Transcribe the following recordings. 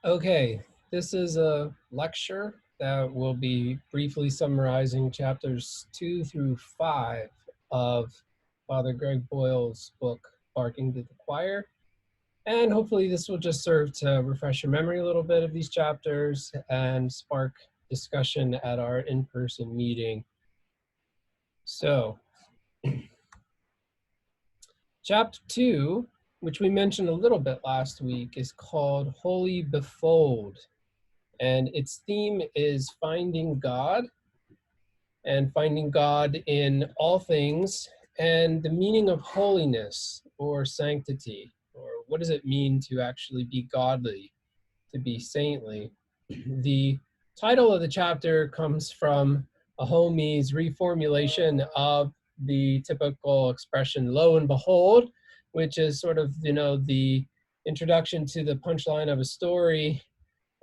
Okay, this is a lecture that will be briefly summarizing chapters 2 through 5 of Father Greg Boyle's book, Barking to the Choir. And hopefully this will just serve to refresh your memory a little bit of these chapters and spark discussion at our in-person meeting. So, chapter 2, which we mentioned a little bit last week, is called Holy Befold. And its theme is finding God and finding God in all things and the meaning of holiness or sanctity, or what does it mean to actually be godly, to be saintly. The title of the chapter comes from a homie's reformulation of the typical expression, lo and behold, which is sort of, the introduction to the punchline of a story,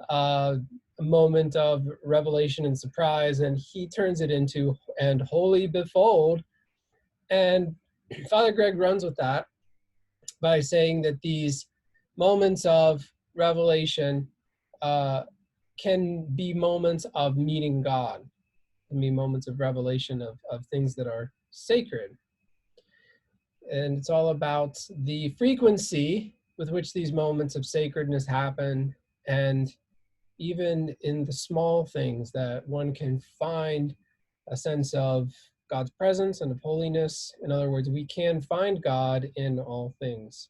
a moment of revelation and surprise, and he turns it into and holy befold. And Father Greg runs with that by saying that these moments of revelation can be moments of meeting God, can be moments of revelation of things that are sacred. And it's all about the frequency with which these moments of sacredness happen, and even in the small things that one can find a sense of God's presence and of holiness. In other words, we can find God in all things.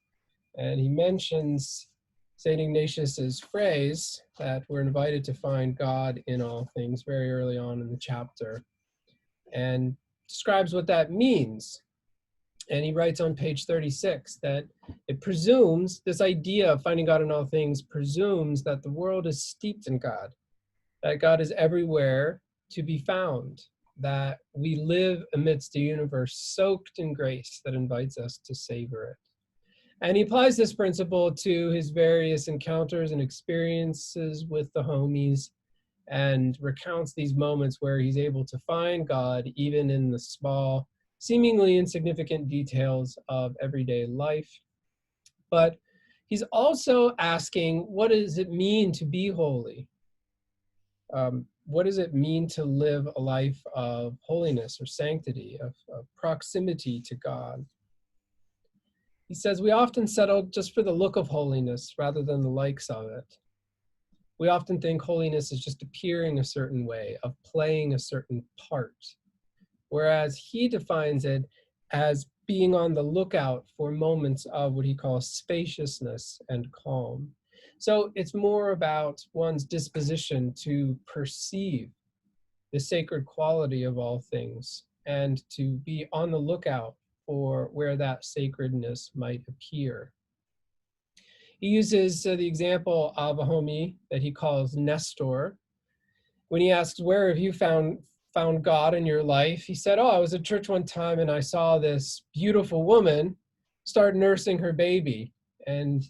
And he mentions St. Ignatius's phrase that we're invited to find God in all things very early on in the chapter, and describes what that means. And he writes on page 36 that it presumes, this idea of finding God in all things presumes that the world is steeped in God, that God is everywhere to be found, that we live amidst a universe soaked in grace that invites us to savor it. And he applies this principle to his various encounters and experiences with the homies, and recounts these moments where he's able to find God even in the small, seemingly insignificant details of everyday life. But he's also asking, what does it mean to be holy? What does it mean to live a life of holiness or sanctity, of proximity to God? He says, we often settle just for the look of holiness rather than the likes of it. We often think holiness is just appearing a certain way, of playing a certain part, whereas he defines it as being on the lookout for moments of what he calls spaciousness and calm. So it's more about one's disposition to perceive the sacred quality of all things and to be on the lookout for where that sacredness might appear. He uses the example of a homie that he calls Nestor. When he asks, where have you found God in your life? He said, I was at church one time and I saw this beautiful woman start nursing her baby. And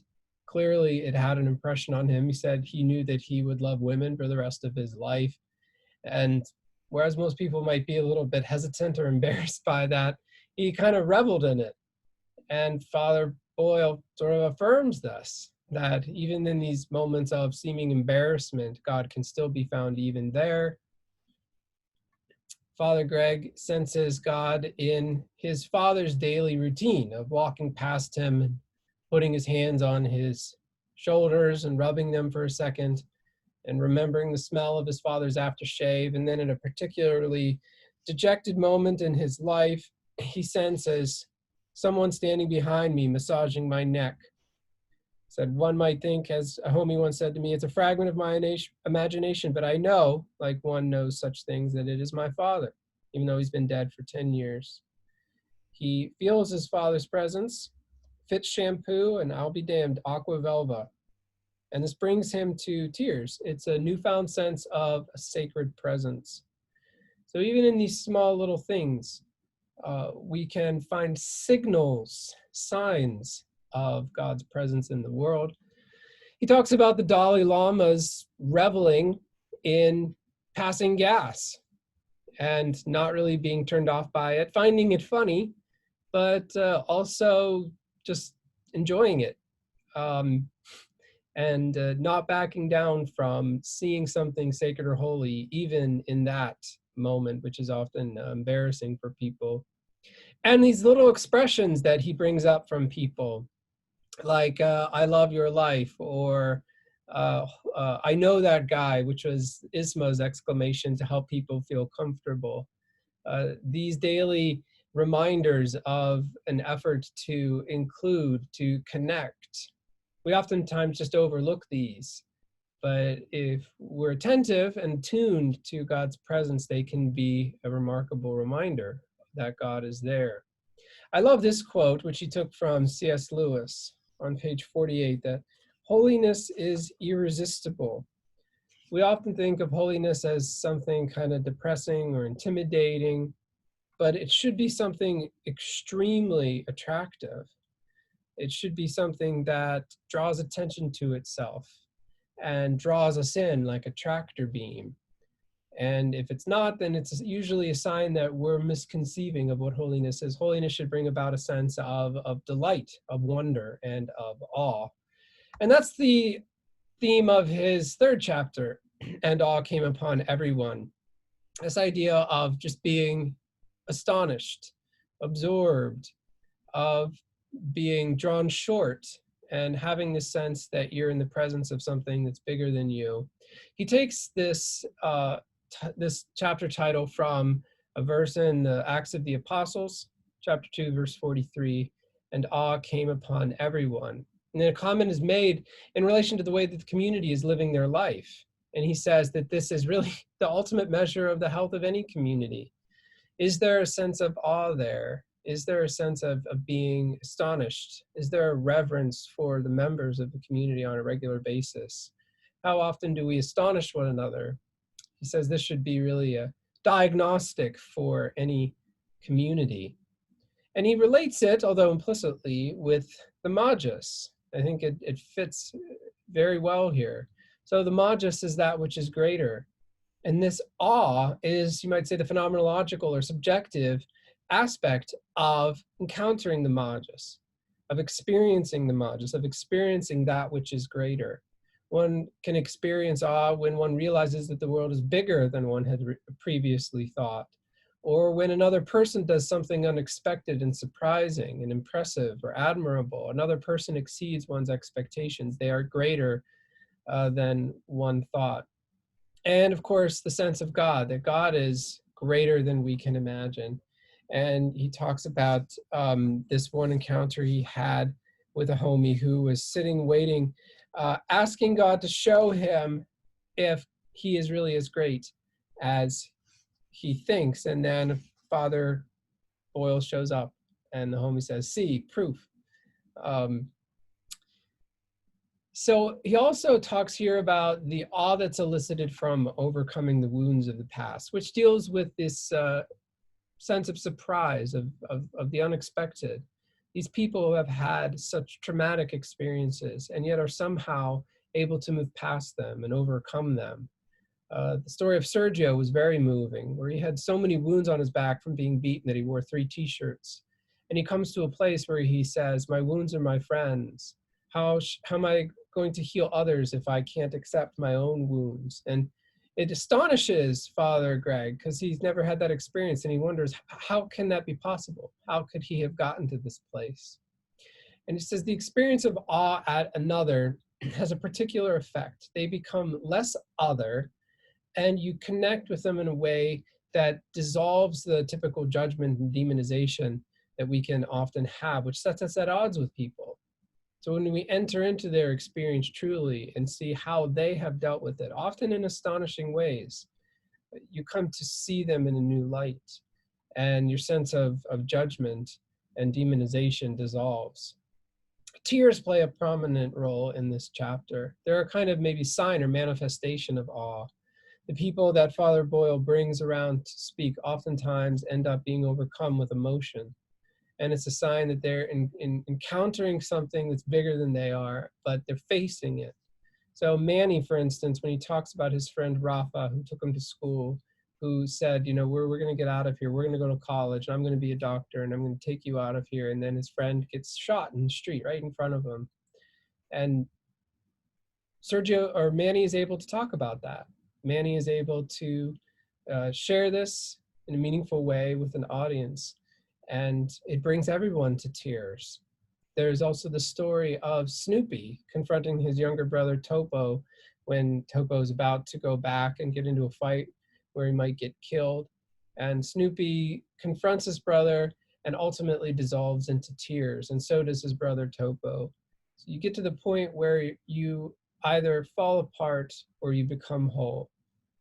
clearly it had an impression on him. He said he knew that he would love women for the rest of his life. And whereas most people might be a little bit hesitant or embarrassed by that, he kind of reveled in it. And Father Boyle sort of affirms this, that even in these moments of seeming embarrassment, God can still be found even there. Father Greg senses God in his father's daily routine of walking past him and putting his hands on his shoulders and rubbing them for a second, and remembering the smell of his father's aftershave. And then in a particularly dejected moment in his life, he senses someone standing behind me massaging my neck. Said, one might think, as a homie once said to me, it's a fragment of my imagination, but I know, like one knows such things, that it is my father, even though he's been dead for 10 years. He feels his father's presence, Fitz shampoo, and I'll be damned, Aqua Velva. And this brings him to tears. It's a newfound sense of a sacred presence. So even in these small little things, we can find signals, signs of God's presence in the world. He talks about the Dalai Lama's reveling in passing gas and not really being turned off by it, finding it funny, but also just enjoying it. and not backing down from seeing something sacred or holy, even in that moment, which is often embarrassing for people. And these little expressions that he brings up from people, like I love your life, or I know that guy, which was Isma's exclamation to help people feel comfortable. These daily reminders of an effort to include, to connect. We oftentimes just overlook these, but if we're attentive and tuned to God's presence, they can be a remarkable reminder that God is there. I love this quote, which he took from C.S. Lewis on page 48, that holiness is irresistible. We often think of holiness as something kind of depressing or intimidating, but it should be something extremely attractive. It should be something that draws attention to itself and draws us in like a tractor beam. And if it's not, then it's usually a sign that we're misconceiving of what holiness is. Holiness should bring about a sense of delight, of wonder, and of awe. And that's the theme of his third chapter, and awe came upon everyone. This idea of just being astonished, absorbed, of being drawn short, and having the sense that you're in the presence of something that's bigger than you. He takes this this chapter title from a verse in the Acts of the Apostles, chapter 2, verse 43, and awe came upon everyone. And then a comment is made in relation to the way that the community is living their life. And he says that this is really the ultimate measure of the health of any community. Is there a sense of awe there? Is there a sense of being astonished? Is there a reverence for the members of the community on a regular basis? How often do we astonish one another? He says this should be really a diagnostic for any community. And he relates it, although implicitly, with the Magus. I think it fits very well here. So the Magus is that which is greater. And this awe is, you might say, the phenomenological or subjective aspect of encountering the Magus, of experiencing the Magus, of experiencing that which is greater. One can experience awe when one realizes that the world is bigger than one had previously thought, or when another person does something unexpected and surprising and impressive or admirable. Another person exceeds one's expectations. They are greater than one thought. And of course, the sense of God, that God is greater than we can imagine. And he talks about this one encounter he had with a homie who was sitting waiting, asking God to show him if he is really as great as he thinks. And then Father Boyle shows up and the homie says, see, proof. So he also talks here about the awe that's elicited from overcoming the wounds of the past, which deals with this sense of surprise, of the unexpected. These people who have had such traumatic experiences and yet are somehow able to move past them and overcome them. The story of Sergio was very moving, where he had so many wounds on his back from being beaten that he wore 3 t-shirts. And he comes to a place where he says, my wounds are my friends. How am I going to heal others if I can't accept my own wounds? And it astonishes Father Greg because he's never had that experience, and he wonders, how can that be possible? How could he have gotten to this place? And he says the experience of awe at another has a particular effect. They become less other, and you connect with them in a way that dissolves the typical judgment and demonization that we can often have, which sets us at odds with people. So when we enter into their experience truly and see how they have dealt with it, often in astonishing ways, you come to see them in a new light, and your sense of judgment and demonization dissolves. Tears play a prominent role in this chapter. They're a kind of maybe sign or manifestation of awe. The people that Father Boyle brings around to speak oftentimes end up being overcome with emotion. And it's a sign that they're encountering something that's bigger than they are, but they're facing it. So Manny, for instance, when he talks about his friend Rafa, who took him to school, who said, you know, we're going to get out of here. We're going to go to college. And I'm going to be a doctor, and I'm going to take you out of here. And then his friend gets shot in the street right in front of him. And Sergio or Manny is able to talk about that. Manny is able to share this in a meaningful way with an audience, and it brings everyone to tears. There's also the story of Snoopy confronting his younger brother Topo when Topo is about to go back and get into a fight where he might get killed. And Snoopy confronts his brother and ultimately dissolves into tears, and so does his brother Topo. So you get to the point where you either fall apart or you become whole.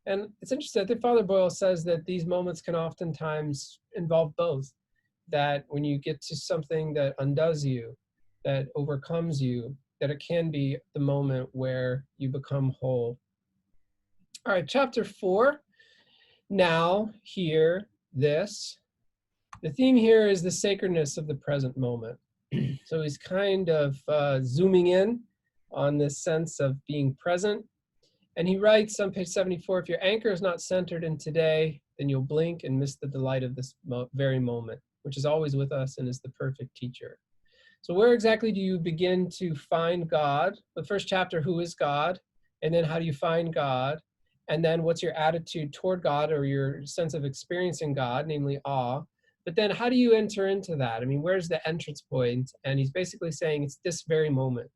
And it's interesting, I think Father Boyle says that these moments can oftentimes involve both. That when you get to something that undoes you, that overcomes you, that it can be the moment where you become whole. All right, chapter 4, now, here, this. The theme here is the sacredness of the present moment. So he's kind of zooming in on this sense of being present. And he writes on page 74, if your anchor is not centered in today, then you'll blink and miss the delight of this very moment, which is always with us and is the perfect teacher. So where exactly do you begin to find God? The first chapter, who is God? And then how do you find God? And then what's your attitude toward God or your sense of experiencing God, namely awe? But then how do you enter into that? I mean, where's the entrance point? And he's basically saying it's this very moment,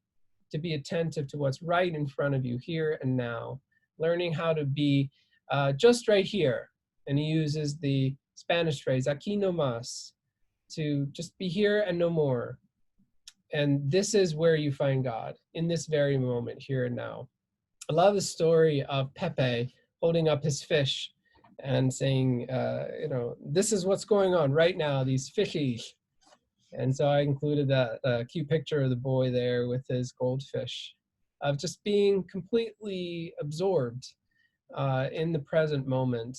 to be attentive to what's right in front of you here and now, learning how to be just right here. And he uses the Spanish phrase, aquí no más, to just be here and no more. And this is where you find God, in this very moment, here and now. I love the story of Pepe holding up his fish and saying, this is what's going on right now, these fishies. And so I included that cute picture of the boy there with his goldfish, of just being completely absorbed in the present moment.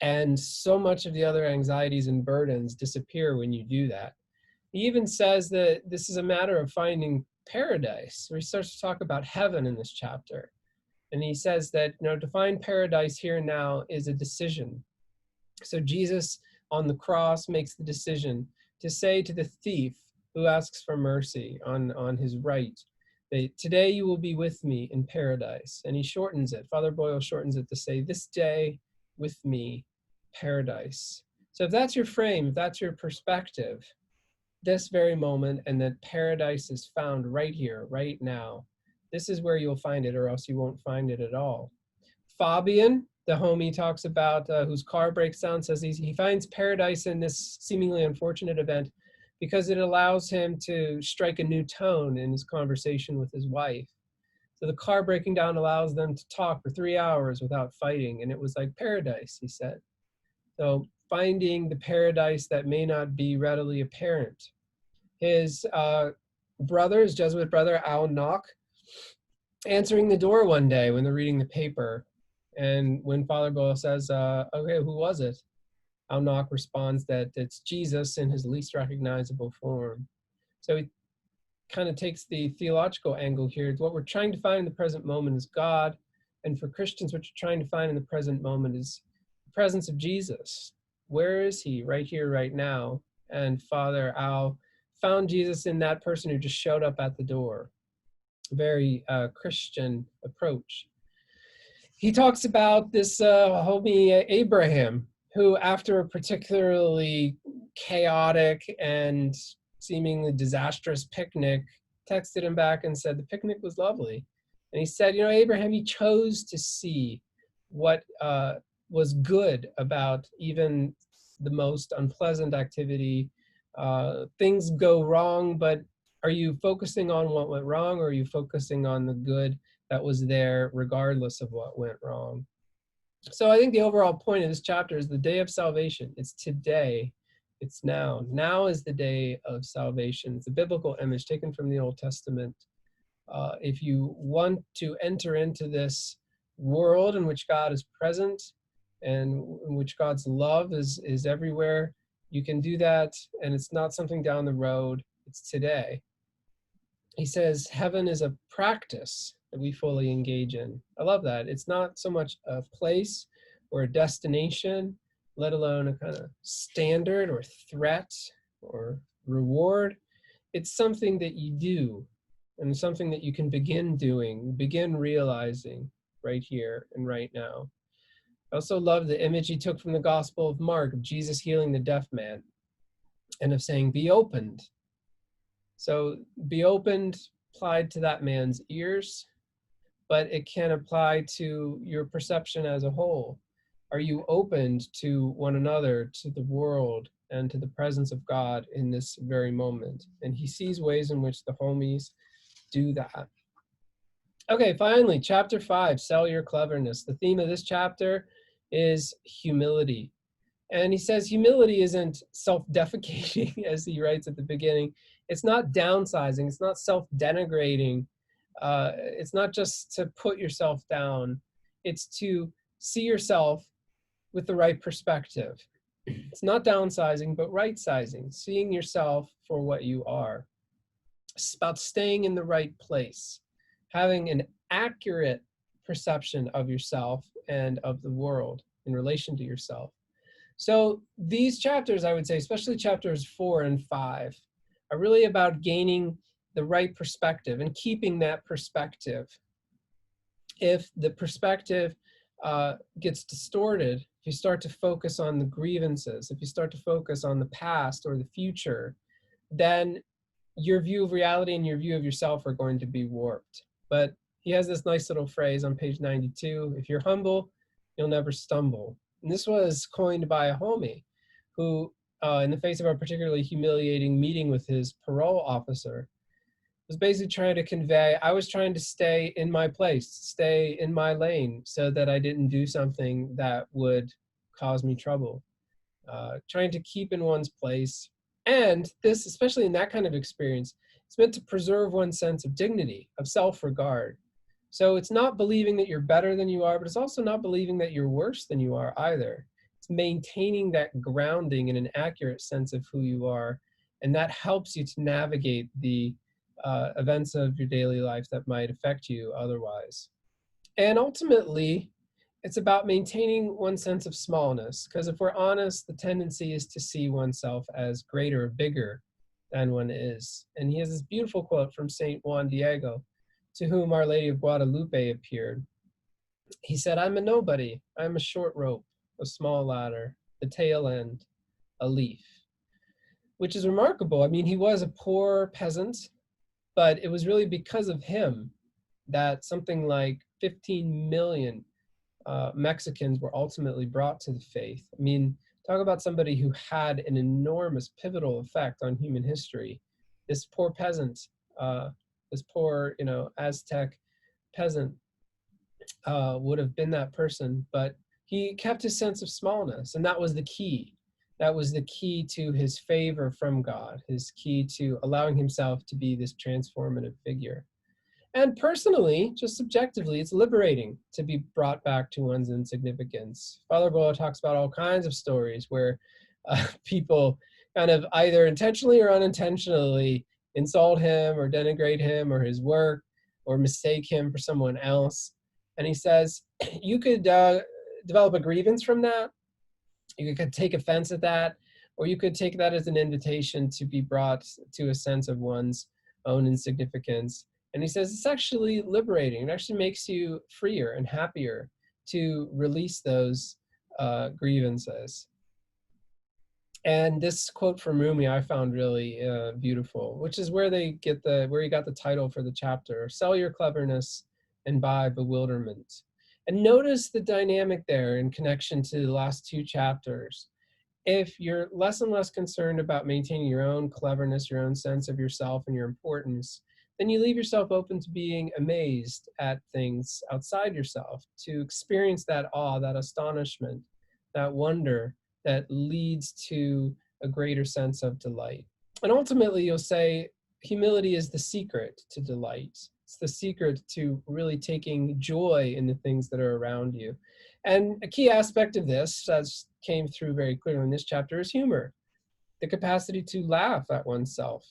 And so much of the other anxieties and burdens disappear when you do that. He even says that this is a matter of finding paradise, where he starts to talk about heaven in this chapter. And he says that, to find paradise here and now is a decision. So Jesus on the cross makes the decision to say to the thief who asks for mercy on his right, that today you will be with me in paradise. And he shortens it. Father Boyle shortens it to say, this day with me, paradise. So if that's your frame, if that's your perspective, this very moment, and that paradise is found right here, right now. This is where you'll find it, or else you won't find it at all. Fabian, the homie talks about, whose car breaks down, says he finds paradise in this seemingly unfortunate event because it allows him to strike a new tone in his conversation with his wife. So the car breaking down allows them to talk for 3 hours without fighting, and it was like paradise, he said. So finding the paradise that may not be readily apparent. His brother, his Jesuit brother, Al Nock, answering the door one day when they're reading the paper. And when Father Boyle says, okay, who was it? Al Nock responds that it's Jesus in his least recognizable form. So he kind of takes the theological angle here. What we're trying to find in the present moment is God. And for Christians, what you're trying to find in the present moment is the presence of Jesus. Where is he? Right here, right now. And Father Al found Jesus in that person who just showed up at the door. Very Christian approach. He talks about this homie Abraham, who after a particularly chaotic and seemingly disastrous picnic, texted him back and said the picnic was lovely. And he said, Abraham, he chose to see what was good about even the most unpleasant activity. Things go wrong, but are you focusing on what went wrong, or are you focusing on the good that was there regardless of what went wrong? So I think the overall point of this chapter is the day of salvation. It's today. It's now. Now is the day of salvation. It's a biblical image taken from the Old Testament. If you want to enter into this world in which God is present and in which God's love is everywhere, you can do that, and it's not something down the road. It's today. He says heaven is a practice that we fully engage in. I love that. It's not so much a place or a destination, let alone a kind of standard or threat or reward. It's something that you do. and it's something that you can begin doing, begin realizing right here and right now. I also love the image he took from the Gospel of Mark of Jesus healing the deaf man and of saying, be opened. So be opened applied to that man's ears, but it can apply to your perception as a whole. Are you opened to one another, to the world, and to the presence of God in this very moment? And he sees ways in which the homies do that. Okay, finally, chapter 5, Sell Your Cleverness. The theme of this chapter is humility. And he says humility isn't self-defecating, as he writes at the beginning. It's not downsizing. It's not self-denigrating. It's not just to put yourself down. It's to see yourself with the right perspective. It's not downsizing, but right-sizing, seeing yourself for what you are. It's about staying in the right place, having an accurate perception of yourself and of the world in relation to yourself. So these chapters, I would say, especially chapters 4 and 5, are really about gaining the right perspective and keeping that perspective. If the perspective gets distorted, if you start to focus on the grievances, if you start to focus on the past or the future, then your view of reality and your view of yourself are going to be warped. But he has this nice little phrase on page 92, if you're humble, you'll never stumble. And this was coined by a homie who, in the face of a particularly humiliating meeting with his parole officer, was basically trying to convey, I was trying to stay in my place, stay in my lane, so that I didn't do something that would cause me trouble. Trying to keep in one's place. And this, especially in that kind of experience, it's meant to preserve one's sense of dignity, of self-regard. So it's not believing that you're better than you are, but it's also not believing that you're worse than you are either. It's maintaining that grounding in an accurate sense of who you are. And that helps you to navigate the events of your daily life that might affect you otherwise. And ultimately, it's about maintaining one's sense of smallness, because if we're honest, the tendency is to see oneself as greater or bigger than one is. And he has this beautiful quote from Saint Juan Diego, to whom Our Lady of Guadalupe appeared. He said, I'm a nobody. I'm a short rope, a small ladder, the tail end, a leaf. Which is remarkable. I mean, he was a poor peasant, but it was really because of him that something like 15 million Mexicans were ultimately brought to the faith. I mean, talk about somebody who had an enormous pivotal effect on human history. This poor peasant, this poor, Aztec peasant would have been that person, but he kept his sense of smallness, and that was the key. That was the key to his favor from God, his key to allowing himself to be this transformative figure. And personally, just subjectively, it's liberating to be brought back to one's insignificance. Father Boa talks about all kinds of stories where people kind of either intentionally or unintentionally insult him or denigrate him or his work or mistake him for someone else. And he says, you could develop a grievance from that. You could take offense at that, or you could take that as an invitation to be brought to a sense of one's own insignificance. And he says it's actually liberating. It actually makes you freer and happier to release those grievances. And this quote from Rumi I found really beautiful, which is where he got the title for the chapter, Sell Your Cleverness and Buy Bewilderment. And notice the dynamic there in connection to the last two chapters. If you're less and less concerned about maintaining your own cleverness, your own sense of yourself and your importance, then you leave yourself open to being amazed at things outside yourself, to experience that awe, that astonishment, that wonder that leads to a greater sense of delight. And ultimately, you'll say, humility is the secret to delight. It's the secret to really taking joy in the things that are around you. And a key aspect of this, as came through very clearly in this chapter, is humor, the capacity to laugh at oneself.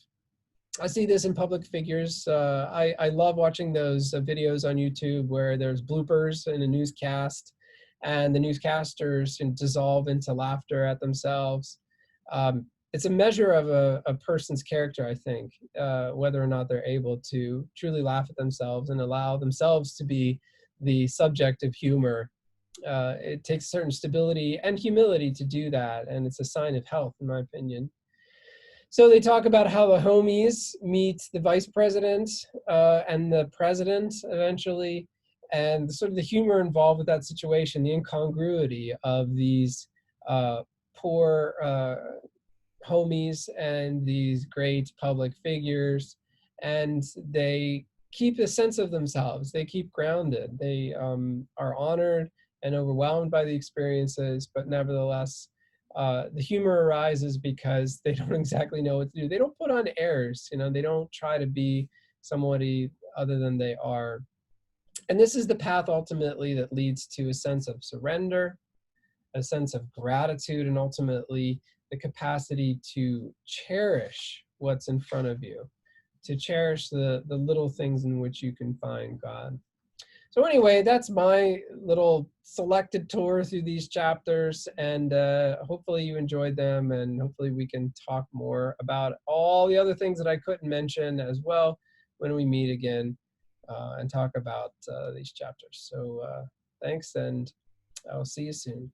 I see this in public figures. I love watching those videos on YouTube where there's bloopers in a newscast and the newscasters dissolve into laughter at themselves. it's a measure of a person's character, I think, whether or not they're able to truly laugh at themselves and allow themselves to be the subject of humor. It takes certain stability and humility to do that, and it's a sign of health, in my opinion. So they talk about how the homies meet the vice president and the president eventually, and sort of the humor involved with that situation, the incongruity of these poor homies and these great public figures, and they keep a sense of themselves. They keep grounded. They are honored and overwhelmed by the experiences, but nevertheless, the humor arises because they don't exactly know what to do. They don't put on airs, you know, they don't try to be somebody other than they are. And this is the path ultimately that leads to a sense of surrender, a sense of gratitude, and ultimately the capacity to cherish what's in front of you, to cherish the little things in which you can find God. So anyway, that's my little selected tour through these chapters, and hopefully you enjoyed them, and hopefully we can talk more about all the other things that I couldn't mention as well when we meet again and talk about these chapters. So thanks, and I'll see you soon.